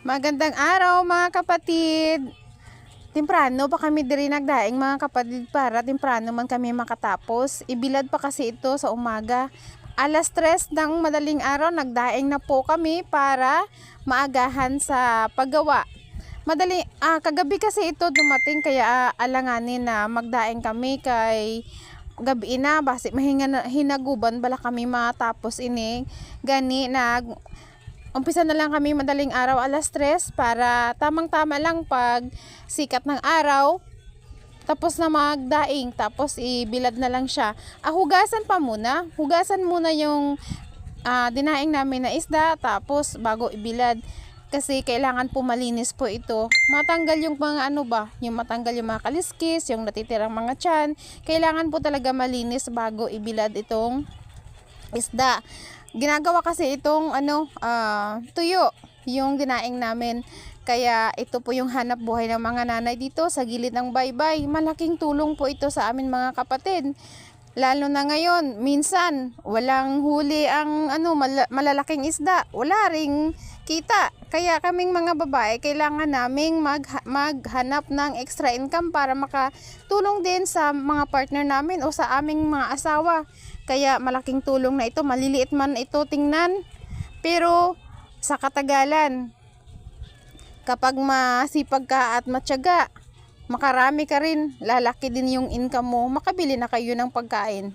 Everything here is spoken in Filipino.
Magandang araw mga kapatid. Temprano pa kami diri nagdaing mga kapatid para temprano man kami makatapos. Ibilad pa kasi ito sa umaga. Alas 3 ng madaling araw nagdaing na po kami para maagahan sa paggawa. Kagabi kasi ito dumating kaya alanganin na magdaing kami kay gabi na basi hinaguban bala kami matapos ini gani na umpisa na lang kami madaling araw alas 3 para tamang-tama lang pag sikat ng araw. Tapos na magdaing, tapos ibilad na lang siya. Hugasan pa muna. Hugasan muna yung dinaing namin na isda, tapos bago ibilad. Kasi kailangan po malinis po ito. Matanggal yung mga yung matanggal yung mga kaliskis, yung natitirang mga tiyan. Kailangan po talaga malinis bago ibilad itong isda. Ginagawa kasi itong tuyo yung dinaing namin. Kaya ito po yung hanap buhay ng mga nanay dito sa gilid ng baybay. Malaking tulong po ito sa amin mga kapatid. Lalo na ngayon, minsan walang huli ang malalaking isda. Wala ring kita. Kaya kaming mga babae, kailangan naming maghanap ng extra income para makatulong din sa mga partner namin o sa aming mga asawa. Kaya malaking tulong na ito. Maliliit man ito tingnan, pero sa katagalan, kapag masipag ka at matyaga, makarami ka rin, lalaki din yung income mo, makabili na kayo ng pagkain.